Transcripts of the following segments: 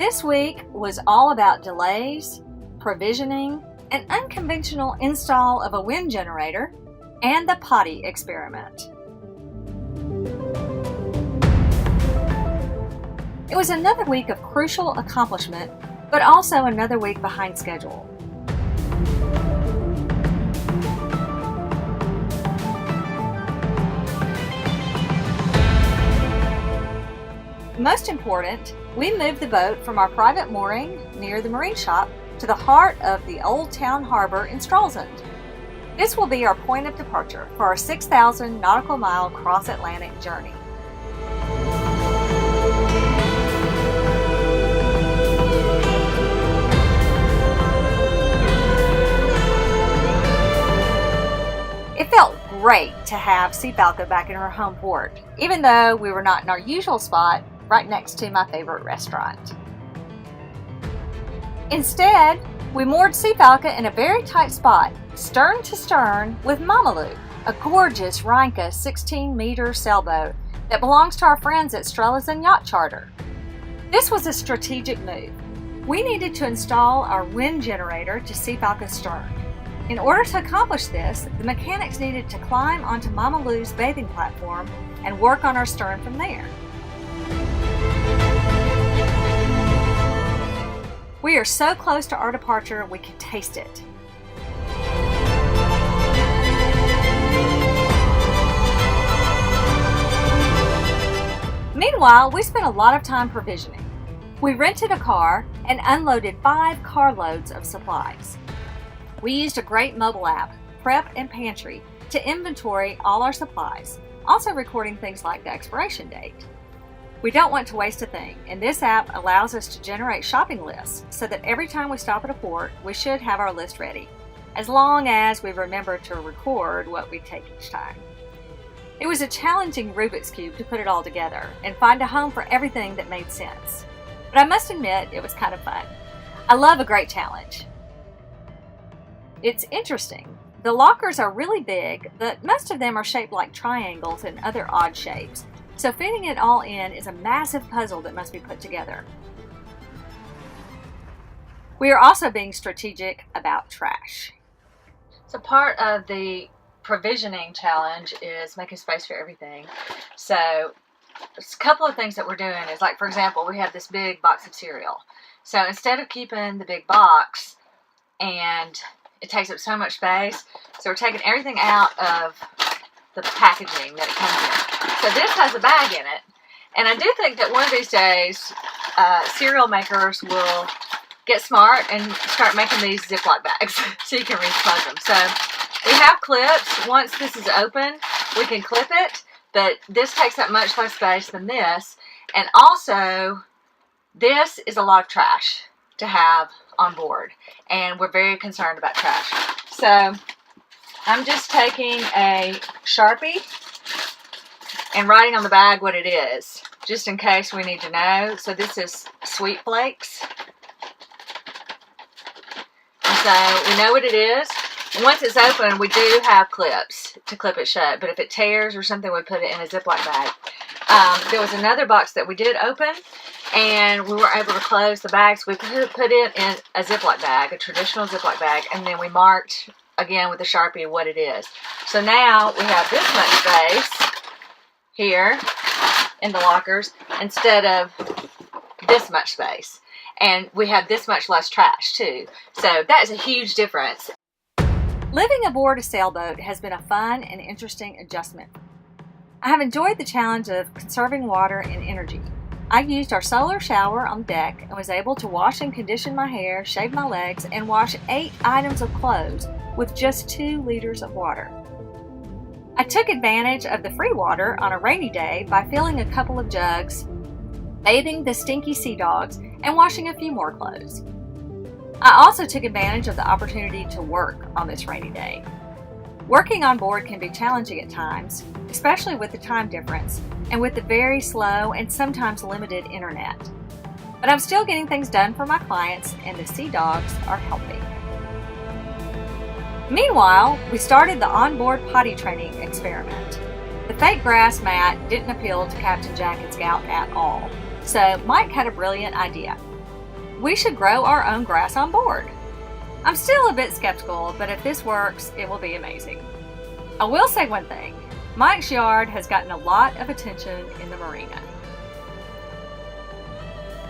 This week was all about delays, provisioning, an unconventional install of a wind generator, and the Potty experiment. It was another week of crucial accomplishment, but also another week behind schedule. Most important, we moved the boat from our private mooring near the marine shop to the heart of the Old Town Harbor in Stralsund. This will be our point of departure for our 6,000 nautical mile cross-Atlantic journey. It felt great to have Seadogs back in her home port, even though we were not in our usual spot right next to my favorite restaurant. Instead, we moored Seadogs in a very tight spot, stern to stern with Mamalou, a gorgeous Reinke 16-meter sailboat that belongs to our friends at Strelazin Yacht Charter. This was a strategic move. We needed to install our wind generator to Seadogs' stern. In order to accomplish this, the mechanics needed to climb onto Mamalou's bathing platform and work on our stern from there. We are so close to our departure, we can taste it. Meanwhile, we spent a lot of time provisioning. We rented a car and unloaded 5 carloads of supplies. We used a great mobile app, Prep and Pantry, to inventory all our supplies, also recording things like the expiration date. We don't want to waste a thing, and this app allows us to generate shopping lists so that every time we stop at a port, we should have our list ready, as long as we remember to record what we take each time. It was a challenging Rubik's Cube to put it all together and find a home for everything that made sense. But I must admit, it was kind of fun. I love a great challenge. It's interesting. The lockers are really big, but most of them are shaped like triangles and other odd shapes. So fitting it all in is a massive puzzle that must be put together. We are also being strategic about trash. So part of the provisioning challenge is making space for everything. So a couple of things that we're doing is, like, for example, we have this big box of cereal. So instead of keeping the big box, and it takes up so much space, so we're taking everything out of the packaging that it comes in. So this has a bag in it, and I do think that one of these days cereal makers will get smart and start making these Ziploc bags so you can reclose them. So we have clips. Once this is open, we can clip it, but this takes up much less space than this, and also this is a lot of trash to have on board, and we're very concerned about trash. So I'm just taking a Sharpie and writing on the bag what it is, just in case we need to know. So this is Sweet Flakes. And so we know what it is. And once it's open, we do have clips to clip it shut, but if it tears or something, we put it in a Ziploc bag. There was another box that we did open, and we were able to close the bags. We put it in a Ziploc bag, a traditional Ziploc bag, and then we marked again with a Sharpie what it is. So now we have this much space here in the lockers instead of this much space. And we have this much less trash too. So that is a huge difference. Living aboard a sailboat has been a fun and interesting adjustment. I have enjoyed the challenge of conserving water and energy. I used our solar shower on deck and was able to wash and condition my hair, shave my legs, and wash 8 items of clothes with just 2 liters of water. I took advantage of the free water on a rainy day by filling a couple of jugs, bathing the stinky Seadogs, and washing a few more clothes. I also took advantage of the opportunity to work on this rainy day. Working on board can be challenging at times, especially with the time difference and with the very slow and sometimes limited internet. But I'm still getting things done for my clients, and the Seadogs are helping. Meanwhile, we started the onboard potty training experiment. The fake grass mat didn't appeal to Captain Jack and Scout at all, so Mike had a brilliant idea. we should grow our own grass on board. I'm still a bit skeptical, but if this works, it will be amazing. I will say one thing. Mike's yard has gotten a lot of attention in the marina.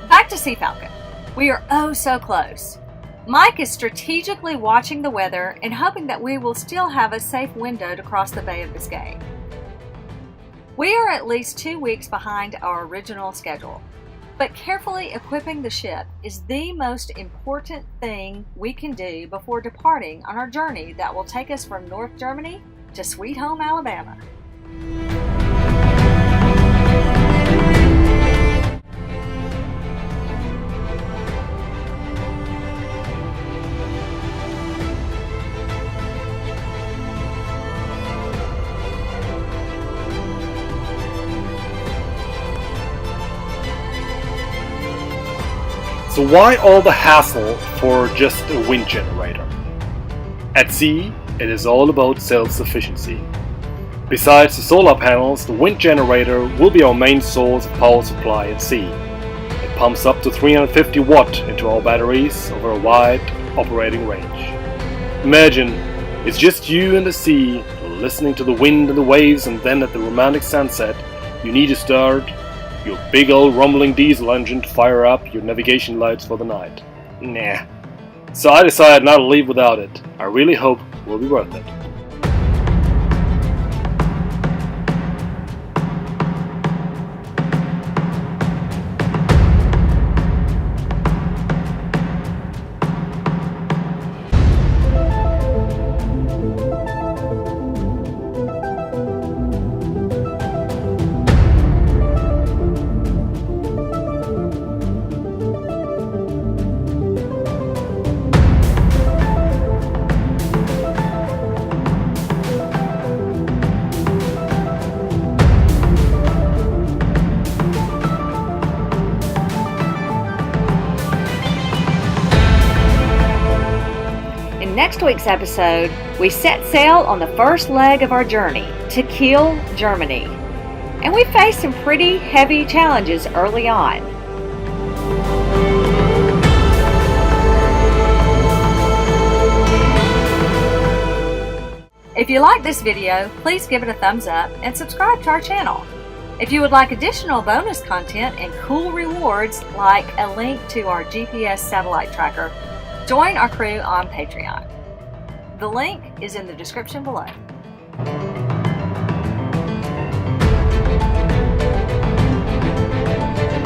Back to Sea Falcon. We are oh so close. Mike is strategically watching the weather and hoping that we will still have a safe window to cross the Bay of Biscay. We are at least 2 weeks behind our original schedule, but carefully equipping the ship is the most important thing we can do before departing on our journey that will take us from North Germany to Sweet Home, Alabama. So why all the hassle for just a wind generator? At sea, it is all about self-sufficiency. Besides the solar panels, the wind generator will be our main source of power supply at sea. It pumps up to 350 watt into our batteries over a wide operating range. Imagine, it's just you and the sea, listening to the wind and the waves, and then at the romantic sunset, you need to start your big old rumbling diesel engine to fire up your navigation lights for the night. Nah. So I decided not to leave without it. I really hope it will be worth it. In next week's episode, we set sail on the first leg of our journey to Kiel, Germany. And we faced some pretty heavy challenges early on. If you like this video, please give it a thumbs up and subscribe to our channel. If you would like additional bonus content and cool rewards like a link to our GPS satellite tracker, join our crew on Patreon. The link is in the description below.